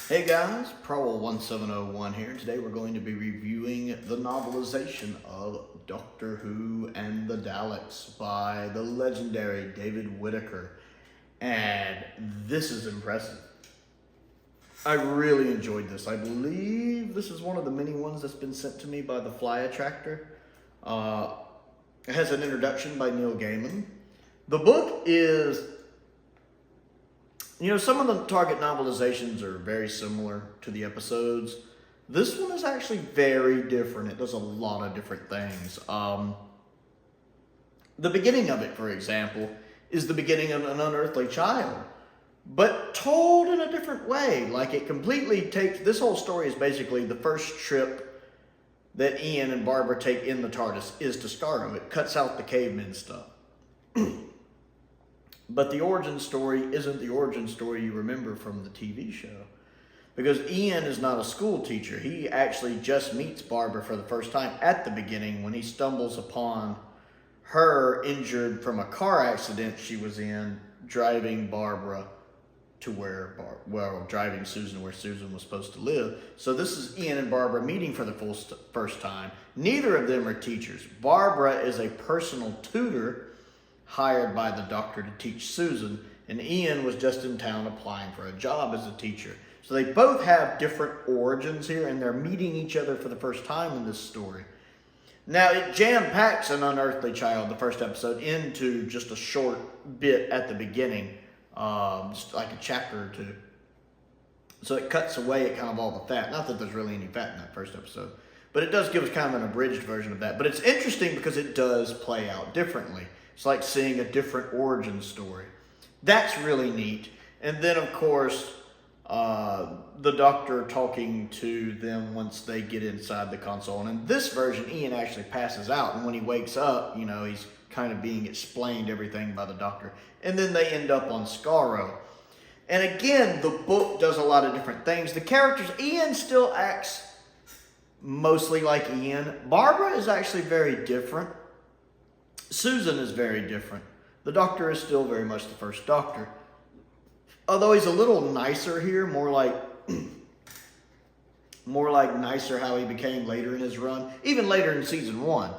Hey guys, Prowl 1701 here. Today we're going to be reviewing the novelization of Doctor Who and the Daleks by the legendary David Whitaker. And this is impressive. I really enjoyed this. I believe this is one of the many ones that's been sent to me by the Fly Attractor. It has an introduction by Neil Gaiman. The book is... some of the Target novelizations are very similar to the episodes. This one is actually very different. It does a lot of different things. The beginning of it, for example, is the beginning of an unearthly child, but told in a different way. Like, it completely takes... This whole story is basically the first trip that Ian and Barbara take in the TARDIS is to Skaro. It cuts out the cavemen stuff. But the origin story isn't the origin story you remember from the TV show. Because Ian is not a school teacher. He actually just meets Barbara for the first time at the beginning when he stumbles upon her injured from a car accident she was in, driving Barbara to driving Susan where Susan was supposed to live. So this is Ian and Barbara meeting for the first time. Neither of them are teachers. Barbara is a personal tutor hired by the doctor to teach Susan, and Ian was just in town applying for a job as a teacher. So they both have different origins here, and they're meeting each other for the first time in this story. Now, it jam-packs an unearthly child, the first episode, into just a short bit at the beginning, just like a chapter or two. So it cuts away at kind of all the fat. Not that there's really any fat in that first episode, but it does give us kind of an abridged version of that. But it's interesting because it does play out differently. It's like seeing a different origin story. That's really neat. And then, of course, the doctor talking to them once they get inside the console. And in this version, Ian actually passes out. And when he wakes up, he's kind of being explained everything by the doctor. And then they end up on Skaro. And again, the book does a lot of different things. The characters, Ian still acts mostly like Ian. Barbara is actually very different. Susan is very different. The Doctor is still very much the first Doctor. Although he's a little nicer here, more like nicer how he became later in his run. Even later in season 1.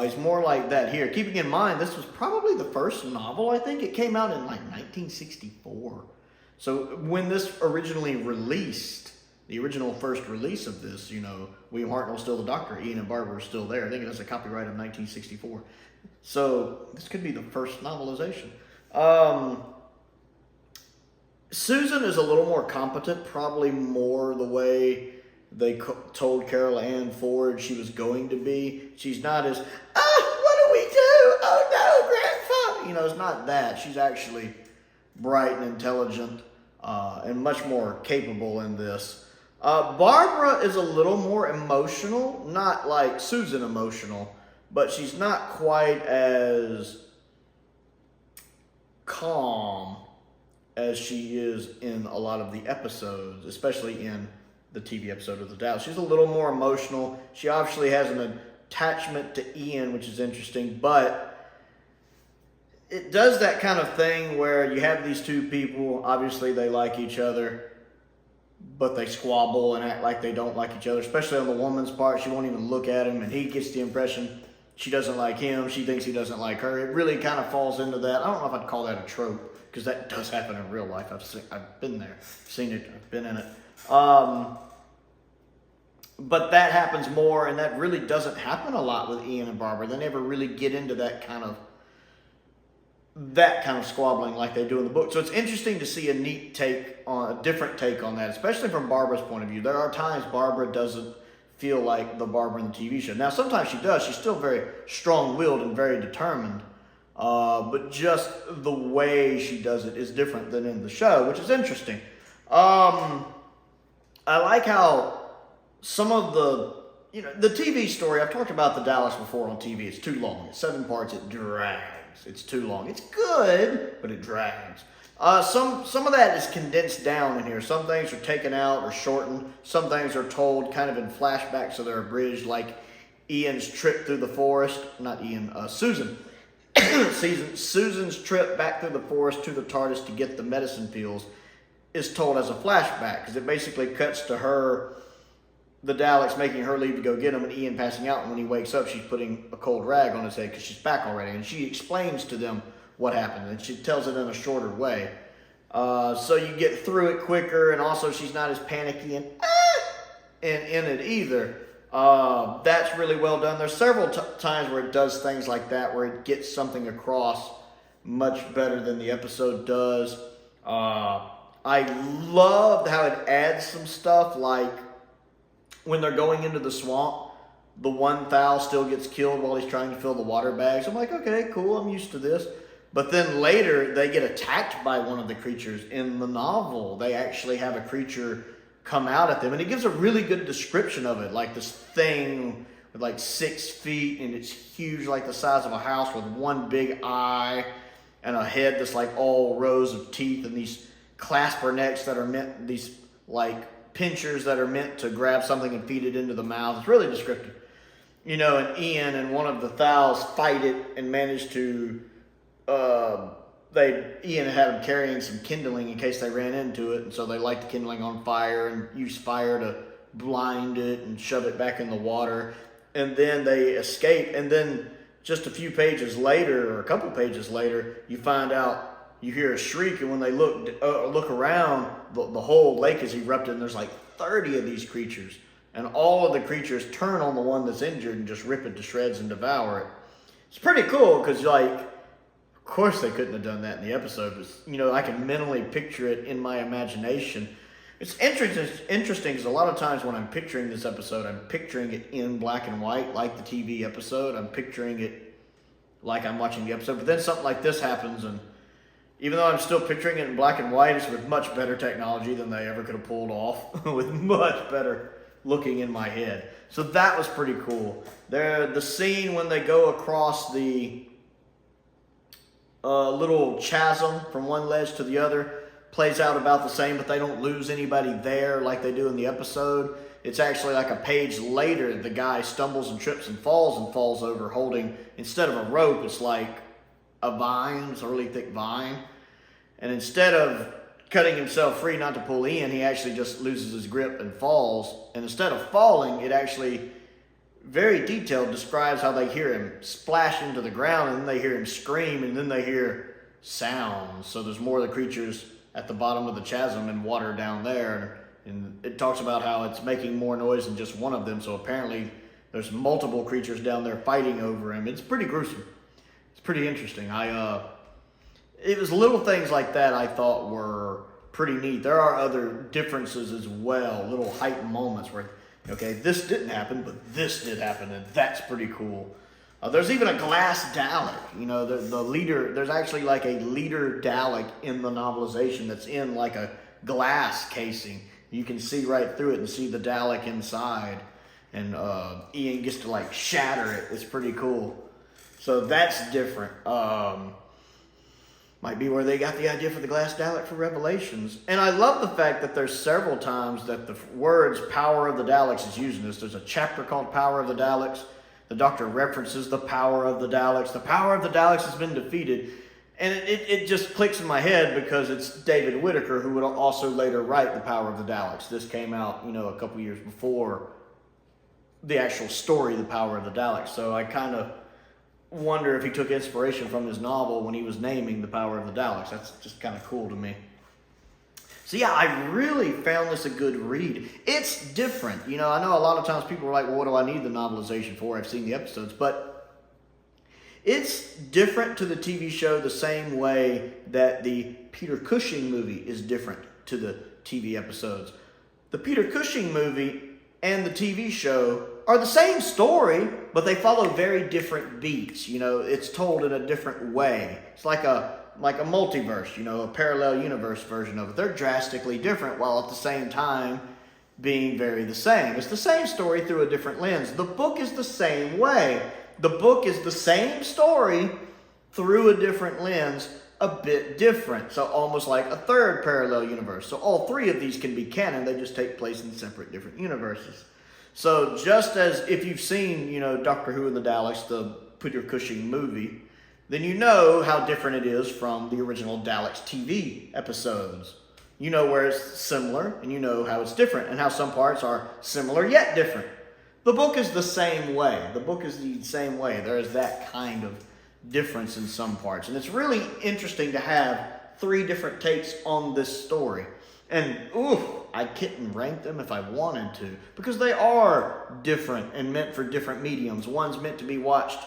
He's more like that here. Keeping in mind, this was probably the first novel, I think. It came out in like 1964. So when this originally released, the original first release of this, William Hartnell was still the Doctor. Ian and Barbara were still there. I think it has a copyright of 1964. So this could be the first novelization. Susan is a little more competent, probably more the way they told Carol Ann Ford she was going to be. She's not as, what do we do? Oh no, Grandpa! It's not that. She's actually bright and intelligent and much more capable in this. Barbara is a little more emotional, not like Susan emotional, but she's not quite as calm as she is in a lot of the episodes, especially in the TV episode of the Daleks. She's a little more emotional. She obviously has an attachment to Ian, which is interesting, but it does that kind of thing where you have these two people, obviously they like each other, but they squabble and act like they don't like each other, especially on the woman's part. She won't even look at him, and he gets the impression she doesn't like him. She thinks he doesn't like her. It really kind of falls into that. I don't know if I'd call that a trope, because that does happen in real life. I've been there, seen it, I've been in it. But that happens more, and that really doesn't happen a lot with Ian and Barbara. They never really get into that kind of squabbling like they do in the book. So it's interesting to see a different take on that, especially from Barbara's point of view. There are times Barbara doesn't feel like the Barbara in the TV show. Now, sometimes she does. She's still very strong-willed and very determined. But just the way she does it is different than in the show, which is interesting. I like how some of the TV story, I've talked about the Daleks before on TV. It's too long. It's 7 parts. It drags. It's too long. It's good, but it drags. Some of that is condensed down in here. Some things are taken out or shortened. Some things are told kind of in flashback, so they're abridged, like Ian's trip through the forest. Not Ian, Susan. Susan's trip back through the forest to the TARDIS to get the medicine pills. is told as a flashback, because it basically cuts to her, the Daleks making her leave to go get him, and Ian passing out, and when he wakes up, she's putting a cold rag on his head because she's back already, and she explains to them what happened, and she tells it in a shorter way. So you get through it quicker, and also she's not as panicky and in it either. That's really well done. There's several times where it does things like that, where it gets something across much better than the episode does. I loved how it adds some stuff, like when they're going into the swamp, the one Thal still gets killed while he's trying to fill the water bags. I'm like, okay, cool, I'm used to this. But then later, they get attacked by one of the creatures. In the novel, they actually have a creature come out at them, and it gives a really good description of it, like this thing with like 6 feet, and it's huge, like the size of a house, with one big eye and a head that's like all rows of teeth, and these clasper necks that are meant, these like pinchers that are meant to grab something and feed it into the mouth. It's really descriptive. You know, and Ian and one of the Thals fight it and manage to, Ian had them carrying some kindling in case they ran into it, and so they light the kindling on fire and use fire to blind it and shove it back in the water, and then they escape, and then just a few pages later, or a couple pages later, you find out, you hear a shriek, and when they look around, the whole lake is erupted, and there's like 30 of these creatures. And all of the creatures turn on the one that's injured and just rip it to shreds and devour it. It's pretty cool, because like, of course they couldn't have done that in the episode. But, you know, I can mentally picture it in my imagination. It's interesting because a lot of times when I'm picturing this episode, I'm picturing it in black and white, like the TV episode. I'm picturing it like I'm watching the episode. But then something like this happens, and even though I'm still picturing it in black and white, it's with much better technology than they ever could have pulled off, with much better looking in my head. So that was pretty cool. The scene when they go across the little chasm from one ledge to the other plays out about the same, but they don't lose anybody there like they do in the episode. It's actually like a page later, the guy stumbles and trips and falls over holding, instead of a rope, it's like a vine. It's a really thick vine. And instead of cutting himself free not to pull Ian, he actually just loses his grip and falls. And instead of falling, it actually, very detailed, describes how they hear him splash into the ground, and then they hear him scream, and then they hear sounds. So there's more of the creatures at the bottom of the chasm and water down there. And it talks about how it's making more noise than just one of them. So apparently there's multiple creatures down there fighting over him. It's pretty gruesome. It's pretty interesting. It was little things like that I thought were pretty neat. There are other differences as well, little heightened moments where, okay, this didn't happen, but this did happen, and that's pretty cool. There's even a glass Dalek. You know, the leader, there's actually like a leader Dalek in the novelization that's in like a glass casing. You can see right through it and see the Dalek inside, and Ian gets to like shatter it. It's pretty cool. So that's different. Might be where they got the idea for the glass Dalek for Revelations. And I love the fact that there's several times that the words Power of the Daleks is using this. There's a chapter called Power of the Daleks. The Doctor references the power of the Daleks. The power of the Daleks has been defeated. And it just clicks in my head because it's David Whitaker, who would also later write The Power of the Daleks. This came out, you know, a couple years before the actual story, The Power of the Daleks. So I kind of wonder if he took inspiration from his novel when he was naming The Power of the Daleks. That's just kind of cool to me. So yeah, I really found this a good read. It's different. You know, I know a lot of times people are like, well, what do I need the novelization for? I've seen the episodes. But it's different to the TV show the same way that the Peter Cushing movie is different to the TV episodes. The Peter Cushing movie and the TV show are the same story, but they follow very different beats. You know, it's told in a different way. It's like a multiverse, you know, a parallel universe version of it. They're drastically different while at the same time being very the same. It's the same story through a different lens. The book is the same way. The book is the same story through a different lens, a bit different. So almost like a third parallel universe. So all three of these can be canon. They just take place in separate different universes. So just as if you've seen, you know, Doctor Who and the Daleks, the Peter Cushing movie, then you know how different it is from the original Daleks TV episodes. You know where it's similar, and you know how it's different, and how some parts are similar yet different. The book is the same way. The book is the same way. There is that kind of difference in some parts. And it's really interesting to have 3 different takes on this story. And, I couldn't rank them if I wanted to, because they are different and meant for different mediums. One's meant to be watched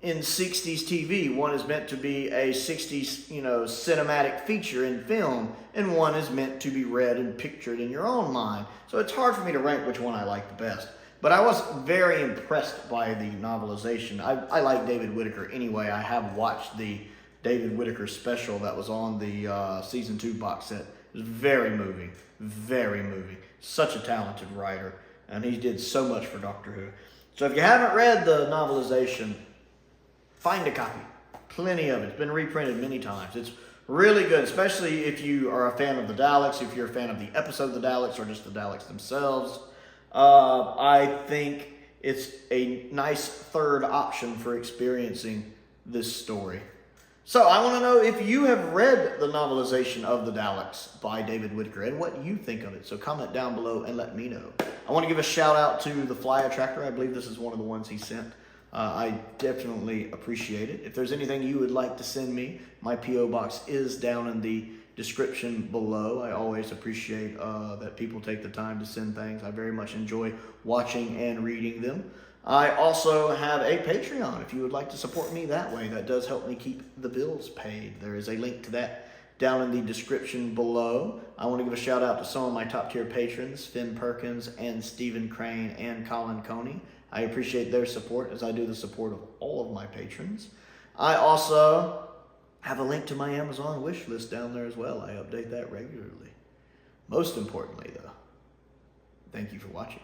in 60s TV. One is meant to be a 60s, cinematic feature in film. And one is meant to be read and pictured in your own mind. So it's hard for me to rank which one I like the best. But I was very impressed by the novelization. I like David Whitaker anyway. I have watched the David Whitaker special that was on the season 2 box set. It was very moving, very moving. Such a talented writer, and he did so much for Doctor Who. So if you haven't read the novelization, find a copy. Plenty of it. It's been reprinted many times. It's really good, especially if you are a fan of the Daleks, if you're a fan of the episode of the Daleks, or just the Daleks themselves. I think it's a nice third option for experiencing this story. So I want to know if you have read the novelization of the Daleks by David Whitaker and what you think of it. So comment down below and let me know. I want to give a shout out to the Fly Attractor. I believe this is one of the ones he sent. I definitely appreciate it. If there's anything you would like to send me, my P.O. box is down in the description below. I always appreciate that people take the time to send things. I very much enjoy watching and reading them. I also have a Patreon if you would like to support me that way. That does help me keep the bills paid. There is a link to that down in the description below. I want to give a shout out to some of my top tier patrons, Finn Perkins and Stephen Crane and Colin Coney. I appreciate their support as I do the support of all of my patrons. I also have a link to my Amazon wish list down there as well. I update that regularly. Most importantly, though, thank you for watching.